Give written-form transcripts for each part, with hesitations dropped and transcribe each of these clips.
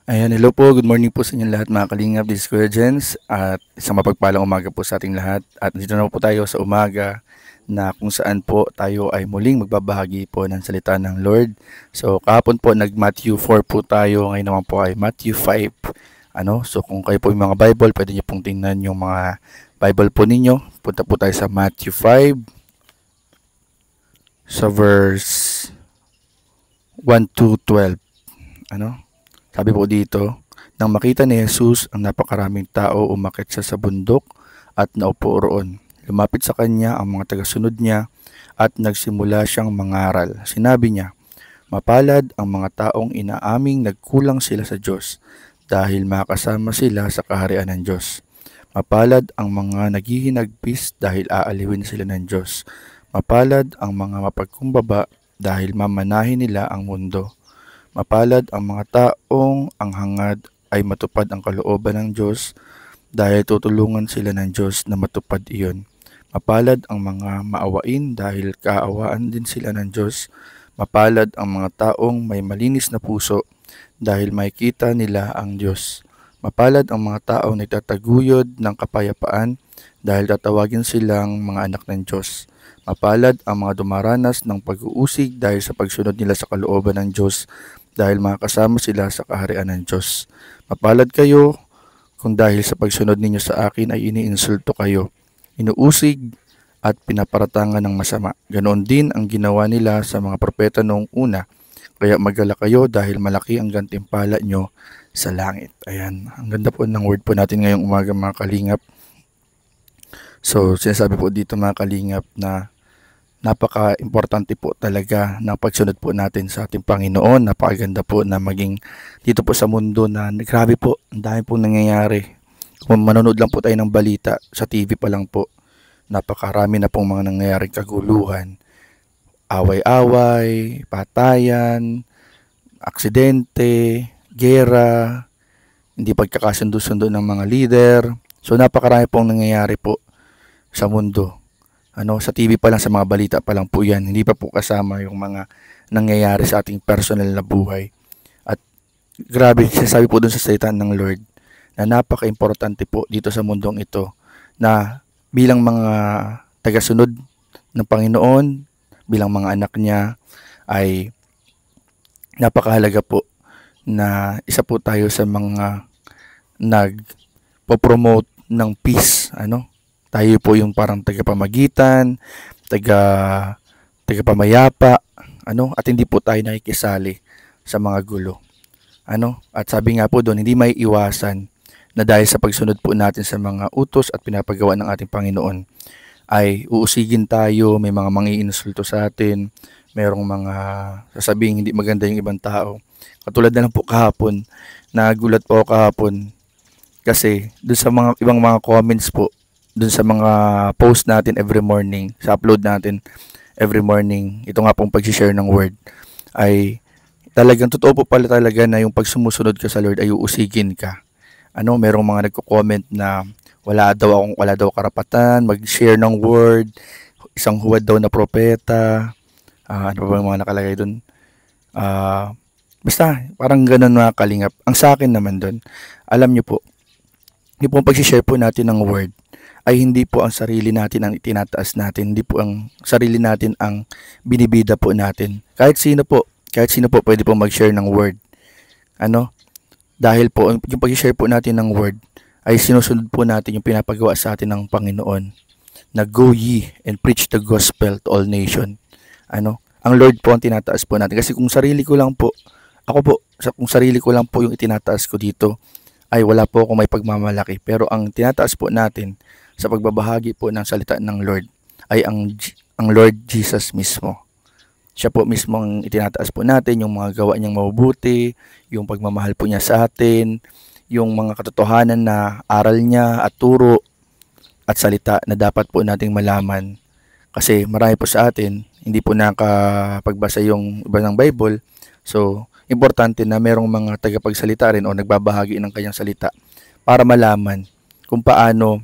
Ayan, hello po. Good morning po sa inyo lahat mga kalingap. This is Kuya Jens at isang mapagpalang umaga po sa ating lahat. At dito na po tayo sa umaga na kung saan po tayo ay muling magbabahagi po ng salita ng Lord. So kahapon po nag-Matthew 4 po tayo. Ngayon naman po ay Matthew 5. So kung kayo po yung mga Bible, pwede niyo pong tingnan yung mga Bible po ninyo. Punta po tayo sa Matthew 5 sa verse 1 to 12. Sabi po dito, nang makita ni Jesus ang napakaraming tao, umakyat siya sa bundok at naupo roon. Lumapit sa kanya ang mga tagasunod niya at nagsimula siyang mangaral. Sinabi niya, mapalad ang mga taong inaaming nagkulang sila sa Diyos dahil makasama sila sa kaharian ng Diyos. Mapalad ang mga naghihinagpis dahil aaliwin sila ng Diyos. Mapalad ang mga mapagkumbaba dahil mamanahin nila ang mundo. Mapalad ang mga taong ang hangad ay matupad ang kalooban ng Diyos dahil tutulungan sila ng Diyos na matupad iyon. Mapalad ang mga maawain dahil kaawaan din sila ng Diyos. Mapalad ang mga taong may malinis na puso dahil makikita nila ang Diyos. Mapalad ang mga taong nagtataguyod ng kapayapaan dahil tatawagin silang mga anak ng Diyos. Mapalad ang mga dumaranas ng pag-uusig dahil sa pagsunod nila sa kalooban ng Diyos dahil makakasama sila sa kaharian ng Diyos. Mapalad kayo kung dahil sa pagsunod ninyo sa akin ay iniinsulto kayo, inuusig at pinaparatangan ng masama. Ganoon din ang ginawa nila sa mga propeta noong una. Kaya magala kayo dahil malaki ang gantimpala nyo sa langit. Ayan, ang ganda po ng word po natin ngayong umaga mga kalingap. So, sinasabi po dito mga kalingap na napaka-importante po talaga ng pagsunod po natin sa ating Panginoon. Napakaganda po na maging dito po sa mundo na grabe po, ang dami po nangyayari. Kung manonood lang po tayo ng balita, sa TV pa lang po, napakarami na pong mga nangyayaring kaguluhan. Away-away, patayan, aksidente, gera, hindi pagkakasundo-sundo ng mga leader. So napakarami pong nangyayari po sa mundo. Sa TV pa lang, sa mga balita pa lang po yan. Hindi pa po kasama yung mga nangyayari sa ating personal na buhay. At grabe, sinasabi po dun sa salita ng Lord na napaka-importante po dito sa mundong ito na bilang mga tagasunod ng Panginoon, bilang mga anak niya, ay napakahalaga po na isa po tayo sa mga nagpo-promote ng peace. Tayo po yung parang tagapamagitan, tagapamayapa, at hindi po tayo nakikisali sa mga gulo. At sabi nga po doon, hindi may iwasan na dahil sa pagsunod po natin sa mga utos at pinapagawa ng ating Panginoon, ay uusigin tayo, may mga mangiinsulto sa atin, merong mga sasabing hindi maganda yung ibang tao. Katulad na lang po kahapon, nagulat po ako kahapon kasi doon sa mga ibang mga comments po, dun sa mga post natin every morning, sa upload natin every morning, ito nga pong pag-share ng word, ay talagang totoo po pala talaga na yung pag sumusunod ka sa Lord ay uusigin ka. Merong mga nagko-comment na wala daw karapatan mag-share ng word, isang huwad daw na propeta, ano pa ba yung mga nakalagay dun? Basta, parang ganun mga kalingap. Ang sa akin naman dun, alam nyo po, yung pong pag-share po natin ng word, ay hindi po ang sarili natin ang itinataas natin, hindi po ang sarili natin ang binibida po natin. Kahit sino po pwede po mag-share ng word. Dahil po yung pag-share po natin ng word ay sinusunod po natin yung pinapagawa sa atin ng Panginoon na go ye and preach the gospel to all nation. Ang Lord po ang tinataas po natin. Kasi kung sarili ko lang po, kung sarili ko lang po yung itinataas ko dito, ay wala po akong may pagmamalaki. Pero ang tinataas po natin sa pagbabahagi po ng salita ng Lord ay ang Lord Jesus mismo. Siya po mismo ang itinataas po natin, yung mga gawa niyang mabubuti, yung pagmamahal po niya sa atin, yung mga katotohanan na aral niya at turo at salita na dapat po nating malaman. Kasi marami po sa atin, hindi po nakapagbasa yung iba ng Bible. So, importante na merong mga tagapagsalita rin o nagbabahagi ng kanyang salita para malaman kung paano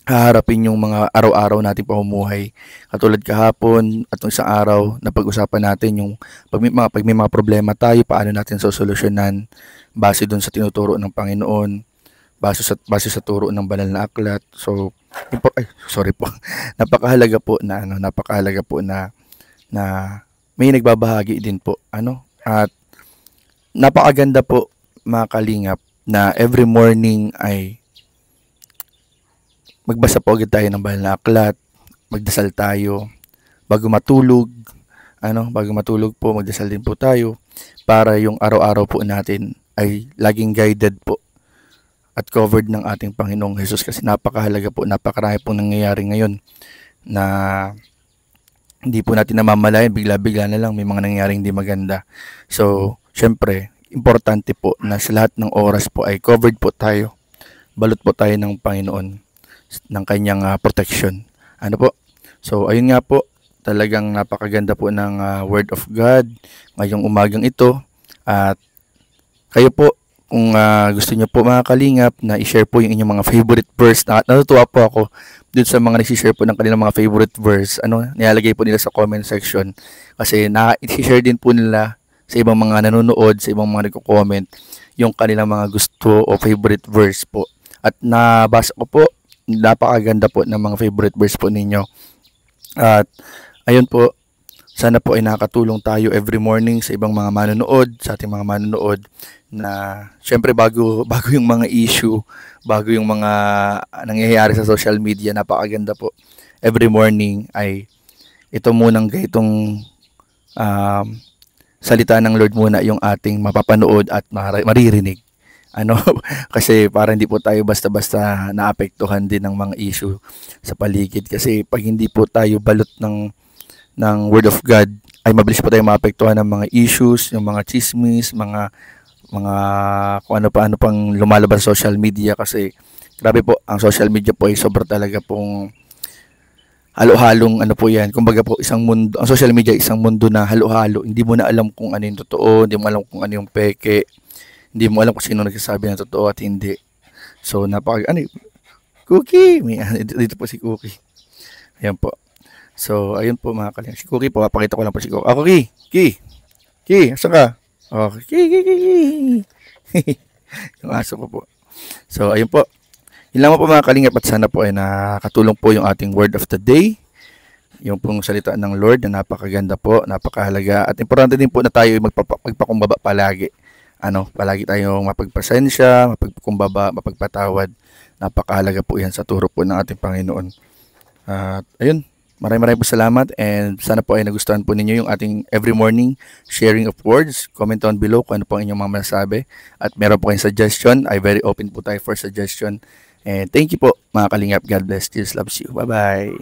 haharapin yung mga araw-araw nating pamumuhay. Katulad kahapon at nung isang araw na pag-usapan natin yung pag may mga problema tayo, paano natin sosolusyonan base dun sa tinuturo ng Panginoon, base sa turo ng banal na aklat. So, sorry po. Napakahalaga po na may nagbabahagi din po, at napakaganda po mga kalingap na every morning ay magbasa po agad tayo ng banal na aklat, magdasal tayo, bago matulog, bago matulog po, magdasal din po tayo para yung araw-araw po natin ay laging guided po at covered ng ating Panginoong Jesus, kasi napakahalaga po, napakarami pong nangyayari ngayon na hindi po natin namamalayan, bigla-bigla na lang may mga nangyayaring hindi maganda. So, syempre, importante po na sa lahat ng oras po ay covered po tayo, balot po tayo ng Panginoon, ng kanyang protection. So, ayun nga po, talagang napakaganda po ng Word of God ngayong umagang ito. At kayo po, kung gusto niyo po mga kalingap na i-share po yung inyong mga favorite verse, natutuwa po ako dun sa mga nag-share po ng kanilang mga favorite verse. Nilalagay po nila sa comment section, kasi i-share din po nila sa ibang mga nanonood, sa ibang mga nagko-comment yung kanilang mga gusto o favorite verse po. At nabasa ko po, napakaganda po ng mga favorite verse po ninyo. At ayun po, sana po ay nakakatulong tayo every morning sa ibang mga manonood, sa ating mga manonood, na syempre bago yung mga issue, bago yung mga nangyayari sa social media, napakaganda po every morning ay ito munang gaytong salita ng Lord muna yung ating mapapanood at maririnig. Kasi para hindi po tayo basta-basta naapektuhan din ng mga issue sa paligid, kasi pag hindi po tayo balot ng Word of God ay mabilis po tayo maapektuhan ng mga issues, yung mga chismis, mga kung ano pang lumalabas sa social media. Kasi grabe po, ang social media po ay sobra talaga pong halo-halong po yan. Kumbaga po, isang mundo, ang social media isang mundo na halo-halo. Hindi mo na alam kung ano yung totoo, hindi mo alam kung ano yung peke, hindi mo alam kung sino nagsasabi ng totoo at hindi. So, Cookie! Dito po si Cookie. Ayan po. So, ayun po mga kalingap. Si Cookie po, papakita ko lang po si Cookie. Cookie! Ki! Asan ka? Ki! Yung aso ko po. So, ayun po. Yun lang po mga kalingap, at sana po ay nakatulong po yung ating word of the day. Yung pong salita ng Lord na napakaganda po, napakahalaga. At importante din po na tayo magpakumbaba palagi. Palagi tayong mapagpasensya, mapagkumbaba, mapagpatawad. Napakahalaga po yan sa turo po ng ating Panginoon. At ayun, maraming po salamat, and sana po ay nagustuhan po ninyo yung ating every morning sharing of words. Comment down below kung ano po ang inyong mga masasabi. At meron po kayong suggestion, ay very open po tayo for suggestion. And thank you po mga kalingap. God bless. Jesus loves you. Bye-bye.